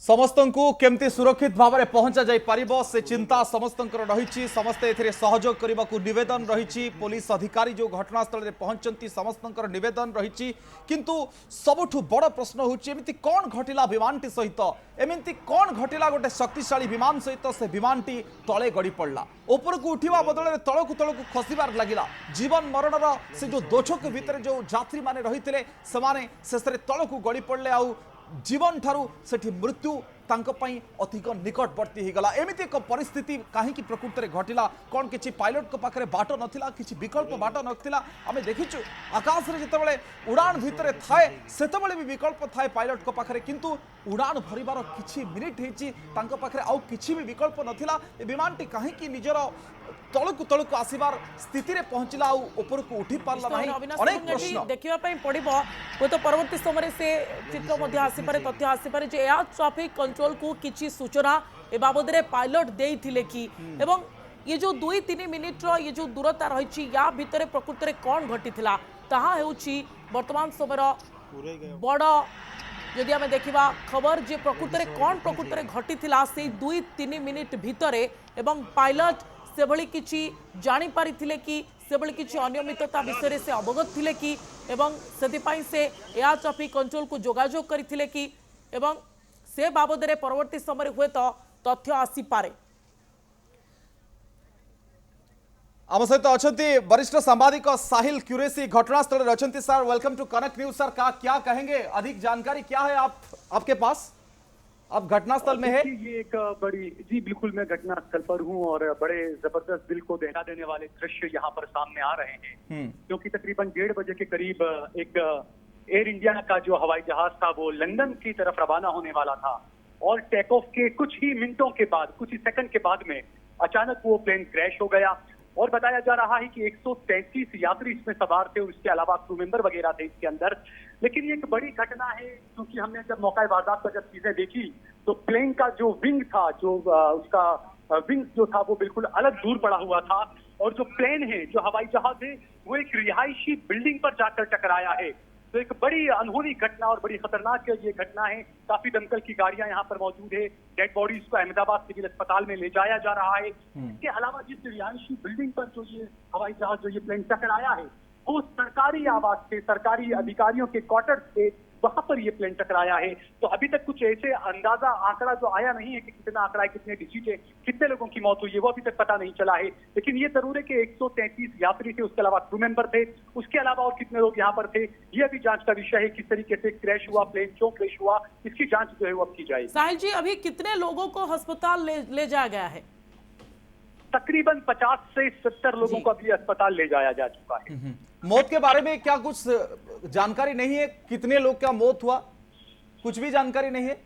समस्त को केमती सुरक्षित भाव में पहुंचा जाई पारिबो से चिंता समस्त रही समस्ते एथिरे सहयोग करने को निवेदन रही पुलिस अधिकारी जो घटनास्थल में पहुंचती समस्त निवेदन रही किंतु सबुठु बड़ प्रश्न होती कौन घटिला विमानटी सहित एमती कौन घटिला गोटे शक्तिशाली विमान सहित से विमानटी तले गड़ी पड़ा उपरकू उठा बदल तलकू तलकू खसबार लगिला जीवन मरणर से जो दोछक भितर जो यात्री माने रही शेष तलकू गड़ी पड़े आउ जीवन ठारू सेठी मृत्यु तांको पई अधिक निकटवर्ती हो गला एमिति एक परिस्थिति कहीं प्रकृत में घटिला कौन किसी पायलट को पाखे बाट नथिला किसी विकल्प बाट नथिला आमे देखिचु आकाश रे जतबेले उड़ान भितर थाए सेतबेले भी विकल्प थाए पायलट को पाखे किंतु उड़ान भरिबार किछि मिनिट हेची तांको पाखे आउ किछि भी विकल्प नथिला ए विमानटी कहीं निजर तलकू तलकू आसबार स्थिति रे पहुंचला आ ऊपर को उठी पारला नाही अनेक प्रश्न देखिबा पई पड़िबो हो तो परवर्ती समय से चित्र मध्य आसी पारे तथ्य आसी पारे जे एयर ट्रैफिक कंट्रोल को किछि सूचना ए बाबद रे पायलट देइथिले कि एवं ये जो 2-3 मिनिट रो ये जो दूरता रही या भितर प्रकृत रे कोन घटिथिला ताहा हेउछि वर्तमान समय बड़ यदि आम देखा खबर जे प्रकृत में कौन प्रकृत में घटी से 2-3 मिनिट भितर एवं पायलट से भली किछि जानी पारिथिले कि से भली किछि अनियमितता विषय से अवगत थिले कि एवं सेतिपाई से एयर ट्रैफिक कंट्रोल को जोगाजोग करथिले कि एवं से बाबद रे परवर्ती समय हुए तो तथ्य आसी पारे। आम सहित अच्छा वरिष्ठ सांबादिक साहिल क्यूरेसी घटनास्थल में अच्छा sir welcome to Connect News sir का क्या कहेंगे अधिक जानकारी क्या है आपके पास आप घटनास्थल में है ये एक बड़ी जी बिल्कुल मैं घटनास्थल पर हूं और बड़े जबरदस्त दिल को दहला देने वाले दृश्य यहाँ पर सामने आ रहे हैं क्योंकि तकरीबन 1:30 बजे के करीब एक एयर इंडिया का जो हवाई जहाज था वो लंदन की तरफ रवाना होने वाला था और टेक ऑफ के कुछ ही मिनटों के बाद कुछ ही सेकंड के बाद में अचानक वो प्लेन क्रैश हो गया और बताया जा रहा है कि 133 यात्री इसमें सवार थे और इसके अलावा क्रू मेंबर वगैरह थे इसके अंदर। लेकिन ये एक बड़ी घटना है क्योंकि हमने जब मौका वारदात पर जब चीजें देखी तो प्लेन का जो विंग था जो उसका विंग जो था वो बिल्कुल अलग दूर पड़ा हुआ था और जो प्लेन है जो हवाई जहाज है वो एक रिहायशी बिल्डिंग पर जाकर टकराया है। तो एक बड़ी अनहोनी घटना और बड़ी खतरनाक ये घटना है। काफी दमकल की गाड़ियां यहाँ पर मौजूद है। डेड बॉडीज को अहमदाबाद सिविल अस्पताल में ले जाया जा रहा है। इसके अलावा जिस रिहायशी बिल्डिंग पर जो ये हवाई जहाज जो ये प्लेन टकराया है वो सरकारी आवास थे, सरकारी अधिकारियों के क्वार्टर्स थे, वहां पर ये प्लेन टकराया है। तो अभी तक कुछ ऐसे अंदाजा आंकड़ा जो आया नहीं है कि कितना आंकड़ा है, कितने डिजिट है, कितने लोगों की मौत हुई है, वो अभी तक पता नहीं चला है। लेकिन ये जरूर है कि 133 यात्री थे, उसके अलावा क्रू मेंबर थे, उसके अलावा और कितने लोग यहाँ पर थे ये अभी जांच का विषय है। किस तरीके से क्रैश हुआ प्लेन, क्यों क्रैश हुआ, इसकी जांच जो है वो अब की जाएगी। साहिल जी अभी कितने लोगों को अस्पताल ले जाया गया है? तकरीबन 50 से 70 लोगों को अभी अस्पताल ले जाया जा चुका है। मौत के बारे में क्या कुछ जानकारी नहीं है? कितने लोग का मौत हुआ कुछ भी जानकारी नहीं है?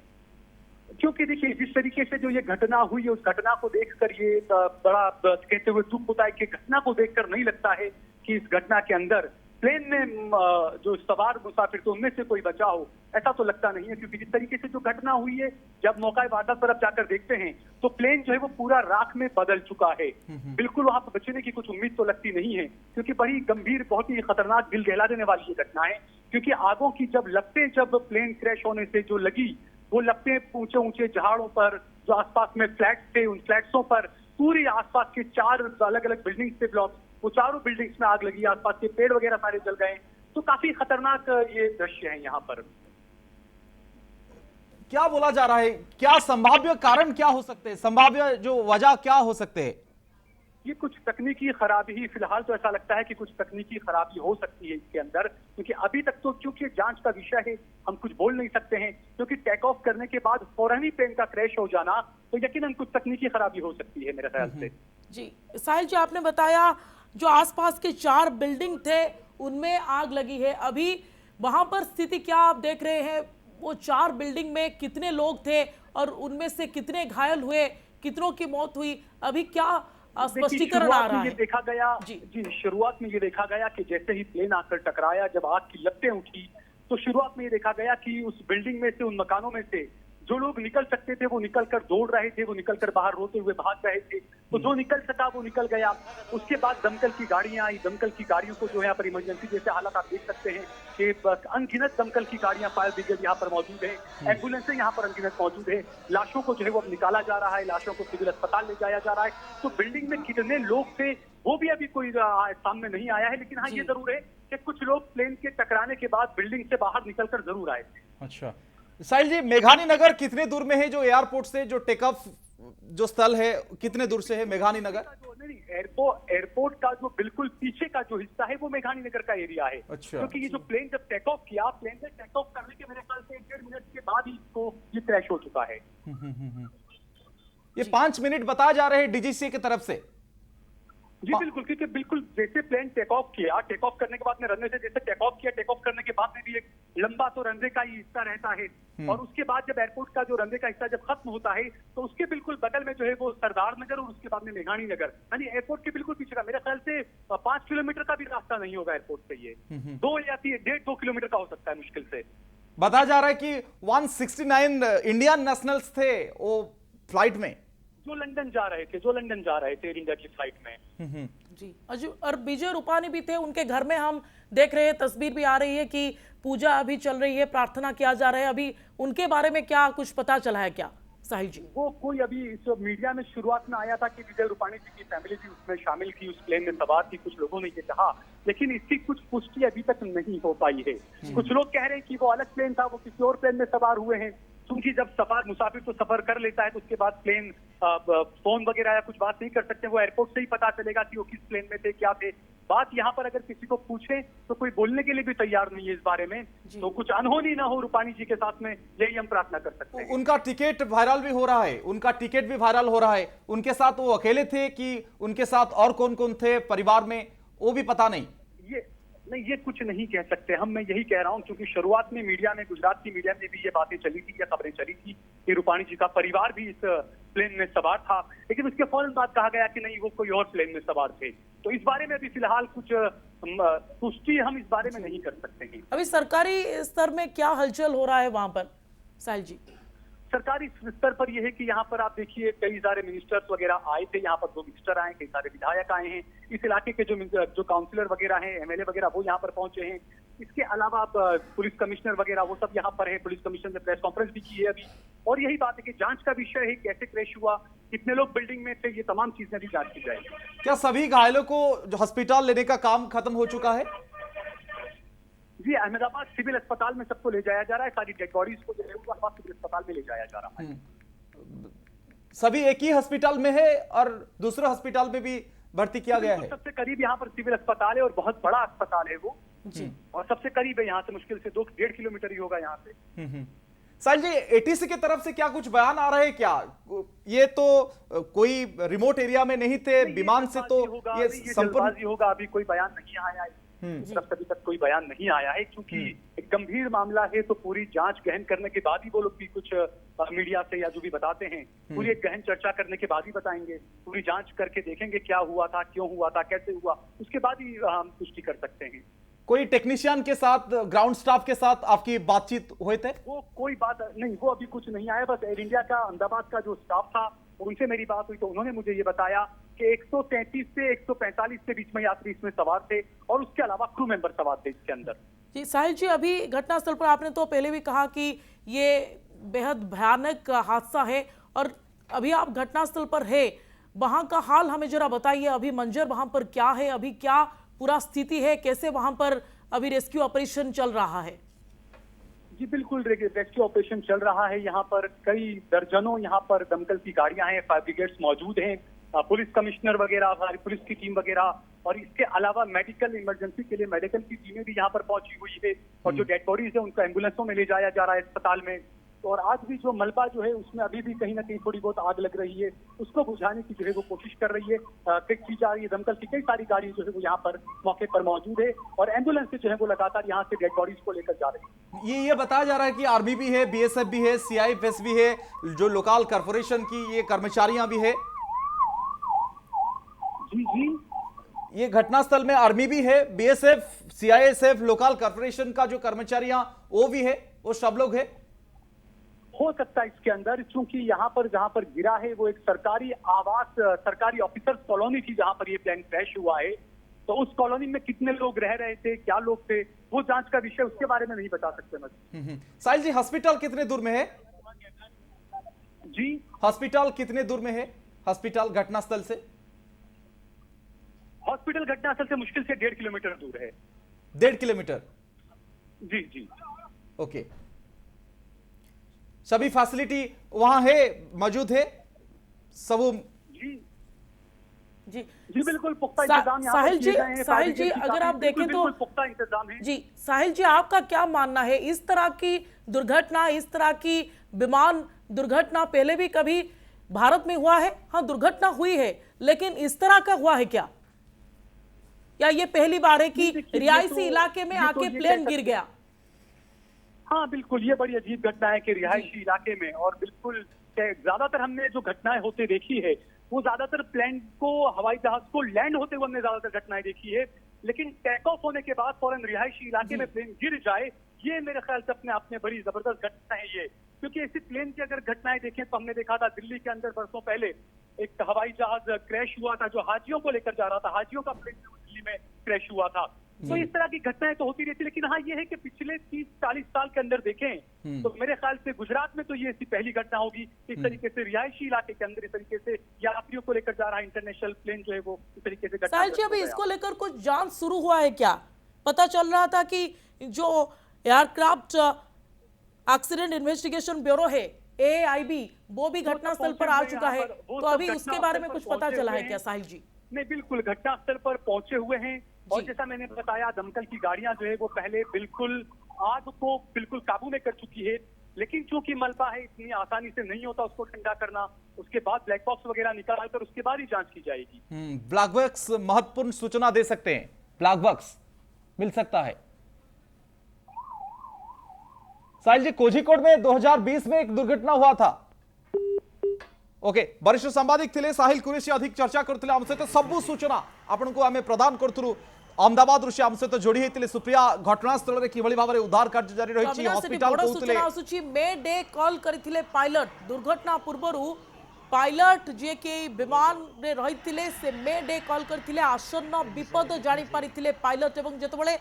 क्योंकि देखिए जिस तरीके से जो ये घटना हुई उस घटना को देखकर ये बड़ा कहते हुए दुख होता है कि घटना को देखकर नहीं लगता है कि इस घटना के अंदर प्लेन में जो सवार मुसाफिर थे उनमें से कोई बचा हो, ऐसा तो लगता नहीं है। क्योंकि जिस तरीके से जो घटना हुई है जब मौका वारदात पर अब जाकर देखते हैं तो प्लेन जो है वो पूरा राख में बदल चुका है। बिल्कुल वहां पर बचने की कुछ उम्मीद तो लगती नहीं है क्योंकि बड़ी गंभीर बहुत ही खतरनाक दिल दहला देने वाली ये घटना है। क्योंकि आगों की जब लपटें जब प्लेन क्रैश होने से जो लगी वो लपटें ऊंचे ऊंचे पहाड़ों पर जो आसपास में फ्लैट्स थे उन फ्लैट्सों पर पूरी आसपास के 4 अलग अलग बिल्डिंग्स थे ब्लॉक, वो चारों बिल्डिंग्स में आग लगी, आसपास के पेड़ वगैरह सारे जल गए। तो काफी खतरनाक ये दृश्य है यहाँ पर। क्या बोला जा रहा है, क्या संभाव्य कारण क्या हो सकते हैं, संभाव्य जो वजह क्या हो सकते हैं? ये कुछ तकनीकी खराबी ही फिलहाल तो ऐसा लगता है कि कुछ तकनीकी खराबी हो सकती है इसके अंदर। क्योंकि अभी तक तो क्योंकि जांच का विषय है हम कुछ बोल नहीं सकते हैं क्योंकि टेक ऑफ करने के बाद फौरन ही प्लेन का क्रैश हो जाना तो यकीनन कुछ तकनीकी खराबी हो सकती है मेरे ख्याल से। जी साहिल जी आपने बताया जो आसपास के 4 बिल्डिंग थे उनमें आग लगी है, अभी वहां पर स्थिति क्या आप देख रहे हैं? वो 4 बिल्डिंग में कितने लोग थे और उनमें से कितने घायल हुए, कितनों की मौत हुई, अभी क्या स्पष्टीकरण आ रहा है? देखा गया जी शुरुआत में ये देखा गया कि जैसे ही प्लेन आकर टकराया जब आग की लपटें उठी तो शुरुआत में ये देखा गया कि उस बिल्डिंग में से उन मकानों में से जो लोग निकल सकते थे वो निकल कर दौड़ रहे थे, वो निकल कर बाहर रोते हुए भाग रहे थे। तो जो निकल सका वो निकल गया। उसके बाद दमकल की गाड़ियां आई, दमकल की गाड़ियों को जो है यहाँ पर इमरजेंसी जैसे हालात आप देख सकते हैं कि अनगिनत दमकल की गाड़ियां, फायर ब्रिगेड यहाँ पर मौजूद है, एम्बुलेंसें यहाँ पर अनगिनत मौजूद है। लाशों को जो है वो अब निकाला जा रहा है, लाशों को सिविल अस्पताल ले जाया जा रहा है। तो बिल्डिंग में कितने लोग थे वो भी अभी कोई सामने नहीं आया है, लेकिन हाँ ये जरूर है कि कुछ लोग प्लेन के टकराने के बाद बिल्डिंग से बाहर निकलकर जरूर आए थे। अच्छा साहिल जी, मेघानी नगर कितने दूर में है? जो एयरपोर्ट से जो टेक ऑफ जो स्थल है कितने दूर से है मेघानी नगर? नहीं, एयरपोर्ट का जो बिल्कुल पीछे का जो हिस्सा है वो मेघानी नगर का एरिया है। अच्छा। क्योंकि ये जो प्लेन जब टेक ऑफ किया, प्लेन ने टेक ऑफ करने के मेरे ख्याल से 1.5 मिनट के बाद ही इसको ये क्रैश हो चुका है। ये 5 मिनट बताया जा रहे हैं डीजीसी की तरफ से। जी बिल्कुल, क्योंकि बिल्कुल जैसे प्लेन टेक ऑफ किया, टेक ऑफ करने के बाद में रनवे से जैसे टेक ऑफ किया, टेक ऑफ करने के बाद में भी एक लंबा तो रनवे का ही हिस्सा रहता है, और उसके बाद जब एयरपोर्ट का जो रनवे का हिस्सा जब खत्म होता है तो उसके बिल्कुल बगल में जो है वो सरदार नगर और उसके बाद में मेघानी नगर, यानी एयरपोर्ट के बिल्कुल पीछे का मेरे ख्याल से 5 किलोमीटर का भी रास्ता नहीं होगा एयरपोर्ट से। ये 2 या 1.5-2 किलोमीटर का हो सकता है मुश्किल से। बताया जा रहा है कि 169 इंडियन नेशनल्स थे वो फ्लाइट में जो लंदन जा रहे थे एयर इंडिया की फ्लाइट में। जी और विजय रूपानी भी थे, उनके घर में हम देख रहे हैं, तस्वीर भी आ रही है कि पूजा अभी चल रही है, प्रार्थना किया जा रहा है। अभी उनके बारे में क्या कुछ पता चला है क्या साहिल जी? वो कोई अभी इस मीडिया में शुरुआत में आया था कि विजय रूपानी जी की फैमिली भी उसमें शामिल थी, उस प्लेन में सवार थी, कुछ लोगों ने ये कहा, लेकिन इसकी कुछ पुष्टि अभी तक नहीं हो पाई है। कुछ लोग कह रहे हैं कि वो अलग प्लेन था, वो किसी और प्लेन में सवार हुए हैं, क्योंकि जब मुसाफिर तो सफर कर लेता है तो उसके बाद प्लेन फोन वगैरह या कुछ बात नहीं कर सकते, वो एयरपोर्ट से ही पता चलेगा कि वो किस प्लेन में थे, क्या थे। बात यहाँ पर अगर किसी को पूछे तो कोई बोलने के लिए भी तैयार नहीं है इस बारे में, तो कुछ अनहोनी ना हो रूपानी जी के साथ में, यही हम प्रार्थना कर सकते हैं। उनका टिकट वायरल भी हो रहा है, उनके साथ वो अकेले थे कि उनके साथ और कौन कौन थे परिवार में, वो भी पता नहीं। ये कुछ नहीं कह सकते हम, मैं यही कह रहा हूं, क्योंकि शुरुआत में मीडिया में, गुजरात की मीडिया में भी ये बातें चली थी या खबरें चली थी कि रूपानी जी का परिवार भी इस प्लेन में सवार था, लेकिन उसके फौरन बाद कहा गया कि नहीं वो कोई और प्लेन में सवार थे। तो इस बारे में अभी फिलहाल कुछ पुष्टि हम इस बारे में नहीं कर सकते हैं। अभी सरकारी स्तर में क्या हलचल हो रहा है वहां पर साहिल जी? सरकारी स्तर पर यह है कि यहाँ पर आप देखिए कई सारे मिनिस्टर्स वगैरह आए थे, यहाँ पर 2 मिनिस्टर आए, कई सारे विधायक आए हैं, इस इलाके के जो काउंसिलर वगैरह हैं, एमएलए वगैरह वो यहाँ पर पहुंचे हैं। इसके अलावा पुलिस कमिश्नर वगैरह वो सब यहाँ पर है, पुलिस कमिश्नर ने प्रेस कॉन्फ्रेंस भी की है अभी, और यही बात है कि जांच का विषय है, कैसे क्रैश हुआ, कितने लोग बिल्डिंग में थे, ये तमाम चीजें भी जांच की जाएगी। क्या सभी घायलों को जो अस्पताल लेने का काम खत्म हो चुका है? जी, अहमदाबाद सिविल अस्पताल में सबको ले जाया जा रहा है, सारी डेड बॉडीज को जो है वो सिविल अस्पताल में ले जाया जा रहा है। सभी एक ही हॉस्पिटल में है और दूसरे हॉस्पिटल में भी भर्ती किया गया है? सबसे करीब यहाँ पर सिविल अस्पताल है और बहुत बड़ा अस्पताल है वो जी, और सबसे करीब है यहाँ से, मुश्किल से 2-1.5 किलोमीटर ही होगा यहाँ से। साहिल जी, एटीसी की तरफ से क्या कुछ बयान आ रहे हैं क्या? ये तो कोई रिमोट एरिया में नहीं थे, विमान से तो ये जल्दबाजी होगा, अभी कोई बयान नहीं आया है, अभी तक कोई बयान नहीं आया है, क्योंकि एक गंभीर मामला है, तो पूरी जांच गहन करने के बाद ही वो लोग भी कुछ मीडिया से या जो भी बताते हैं पूरी एक गहन चर्चा करने के बाद ही बताएंगे, पूरी जांच करके देखेंगे क्या हुआ था, क्यों हुआ था, कैसे हुआ, उसके बाद ही हम पुष्टि कर सकते हैं। कोई टेक्नीशियन के साथ, ग्राउंड स्टाफ के साथ आपकी बातचीत हुए थे? वो कोई बात नहीं, वो अभी कुछ नहीं आया, बस एयर इंडिया का अहमदाबाद का जो स्टाफ था उनसे मेरी बात हुई तो उन्होंने मुझे ये बताया कि 133 से 145 के बीच में यात्री इसमें सवार थे और उसके अलावा क्रू मेंबर सवार थे इसके अंदर। जी साहिल जी, अभी घटनास्थल पर आपने तो पहले भी कहा कि ये बेहद भयानक हादसा है और अभी आप घटनास्थल पर है, वहां का हाल हमें जरा बताइए, अभी मंजर वहां पर क्या है, अभी क्या पूरा स्थिति है, कैसे वहां पर अभी रेस्क्यू ऑपरेशन चल रहा है? जी बिल्कुल, रेस्क्यू ऑपरेशन चल रहा है, यहाँ पर कई दर्जनों यहाँ पर दमकल की गाड़ियां हैं, फायर ब्रिगेड्स मौजूद हैं, पुलिस कमिश्नर वगैरह, हमारी पुलिस की टीम वगैरह, और इसके अलावा मेडिकल इमरजेंसी के लिए मेडिकल की टीमें भी यहाँ पर पहुंची हुई है, और जो डेड बॉडीज है उनको एम्बुलेंसों में ले जाया जा रहा है अस्पताल में। और आज भी जो मलबा जो है उसमें अभी भी कहीं ना कहीं थोड़ी बहुत आग लग रही है, उसको बुझाने की जो है वो कोशिश कर रही है, की जा रही है। दमकल की कई सारी गाड़ी जो है वो यहाँ पर मौके पर मौजूद है और एम्बुलेंस से जो है वो लगातार यहाँ से डेड बॉडीज को लेकर जा रही है। ये बताया जा रहा है कि आर्मी भी है, बीएसएफ भी है, सीआईएफएस भी है, जो लोकल कॉर्पोरेशन की ये कर्मचारियां भी है। जी, ये घटनास्थल में आर्मी भी है, बीएसएफ, सीआईएसएफ, लोकल कॉर्पोरेशन का जो कर्मचारियां वो भी है, वो सब लोग है। हो सकता है इसके अंदर, क्योंकि यहाँ पर जहाँ पर गिरा है वो एक सरकारी आवास, सरकारी ऑफिसर्स कॉलोनी थी जहाँ पर ये प्लेन क्रैश हुआ है। तो उस कॉलोनी में कितने लोग रह रहे थे, क्या लोग थे, वो जांच का विषय, उसके बारे में नहीं बता सकते मैं। साहिल जी, हॉस्पिटल कितने दूर में है? जी, हॉस्पिटल कितने दूर में है? हॉस्पिटल घटनास्थल से? हॉस्पिटल घटनास्थल से मुश्किल से 1.5 किलोमीटर दूर है। 1.5 किलोमीटर? जी जी। ओके, सभी फैसिलिटी वहां है, मौजूद है सब? जी जी जी बिल्कुल पुख्ता इंतजाम यहाँ पर साहिल किए जी, गए हैं। साहिल जी, फायर अगर आप ब्रिगेड की देखें तो बिल्कुल पुख्ता इंतजाम है। जी साहिल जी, आपका क्या मानना है, इस तरह की दुर्घटना, इस तरह की विमान दुर्घटना पहले भी कभी भारत में हुआ है? हाँ, दुर्घटना हुई है, लेकिन इस तरह का हुआ है क्या, या ये पहली बार है कि रिहायशी इलाके में आके प्लेन गिर गया? हाँ बिल्कुल, ये बड़ी अजीब घटना है कि रिहायशी इलाके में, और बिल्कुल ज्यादातर हमने जो घटनाएं होते देखी है वो ज्यादातर प्लेन को, हवाई जहाज को लैंड होते हुए हमने ज्यादातर घटनाएं देखी है, लेकिन टेक ऑफ होने के बाद फौरन रिहायशी इलाके में प्लेन गिर जाए, ये मेरे ख्याल से अपने आप में बड़ी जबरदस्त घटना है ये। क्योंकि ऐसी प्लेन की अगर घटनाएं देखें तो हमने देखा था दिल्ली के अंदर बरसों पहले एक हवाई जहाज क्रैश हुआ था जो हाजियों को लेकर जा रहा था, हाजियों का प्लेन दिल्ली में क्रैश हुआ था। तो इस तरह की घटनाएं तो होती रहती, लेकिन हाँ ये है कि पिछले 30-40 साल के अंदर देखें तो मेरे ख्याल से गुजरात में तो ये ऐसी पहली घटना होगी इस तरीके से रिहायशी इलाके के अंदर इस तरीके से यात्रियों को लेकर जा रहा इंटरनेशनल प्लेन जो है वो इस तरीके से घटना। साहिल जी, अभी इसको लेकर कुछ जांच शुरू हुआ है क्या? पता चल रहा था कि जो एयरक्राफ्ट एक्सीडेंट इन्वेस्टिगेशन ब्यूरो है AIB, वो भी घटनास्थल पर आ चुका है, तो अभी उसके बारे में कुछ पता चला है क्या साहिल जी? नहीं बिल्कुल, घटनास्थल पर पहुंचे हुए हैं, और जैसा मैंने बताया दमकल की गाड़ियां जो है वो पहले बिल्कुल आग को बिल्कुल काबू में कर चुकी है, लेकिन चूंकि मलबा है इतनी आसानी से नहीं होता उसको ठंडा करना, उसके बाद ब्लैक बॉक्स वगैरह निकाल कर उसके बाद ही जांच की जाएगी। ब्लैक बॉक्स महत्वपूर्ण सूचना दे सकते हैं, ब्लैक बॉक्स मिल सकता है। साहिल जी, कोझिकोड में 2020 में एक दुर्घटना हुआ था। ओके, वरिष्ठ सांबादिक थिले साहिल कुरेशी अधिक चर्चा करथिले, हम सहित सबु सूचना आपनको आमे प्रदान करथुरु। अहमदाबाद ऋषि हम सहित जोड़ी हेतिले। सुप्रिया, घटनास्थल रे किभली भाबरे उद्धार कार्य जारी रहिछि, हॉस्पिटल कहउतले आसुछि मे डे कॉल करथिले पायलट, दुर्घटना पूर्वरु पायलट जे के विमान रे रहिथिले से मे डे कॉल करथिले, आसन्न विपद जानि पारिथिले पायलट, एवं जेतबेले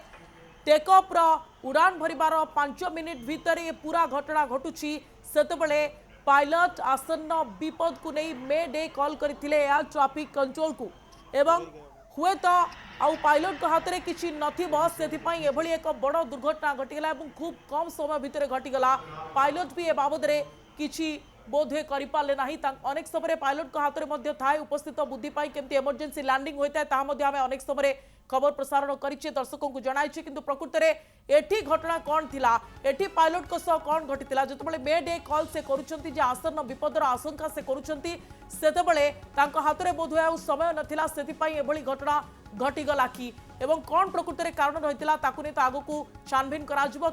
टेक ऑफ रा उड़ान भरिबार 5 मिनिट भीतर ये पूरा घटना घटुछि, सेतबेले पायलट आसन्न विपद को नहीं मे डे कॉल करथिले एयर ट्रैफिक कंट्रोल को, एवं हुए तो आउ पायलट को हाथ में किसी नथिबो सेथिपाई एभली एक बड़ दुर्घटना घटीगला, एवं खूब कम समय भितर घटीगला। पायलट भी ए बाबद रे किछि बोधे करि पाले नाही, अनेक समय पायलट को हाथ में मध्य थाए उपस्थित बुद्धि पाई केमती इमरजेंसी लैंडिंग होता है ताहा मध्य आमे अनेक समय खबर प्रसारण करिछि, दर्शकों को जणाइछि, किंतु प्रकृत रे एठी घटना कोन थिला, एठी पायलट को सह कोन घटितिला, जतबेले मे डे कॉल से करूछंती जे आसन्न विपदर आशंका से करूछंती, सेतबेले तांको हाथ में बोध हुआ समय नथिला, सेथिपाई एभली घटना घटीगला कि, एवं कोन प्रकृत रे कारण रहितिला ताकु नै तो आगु को छानबीन कराजिबो।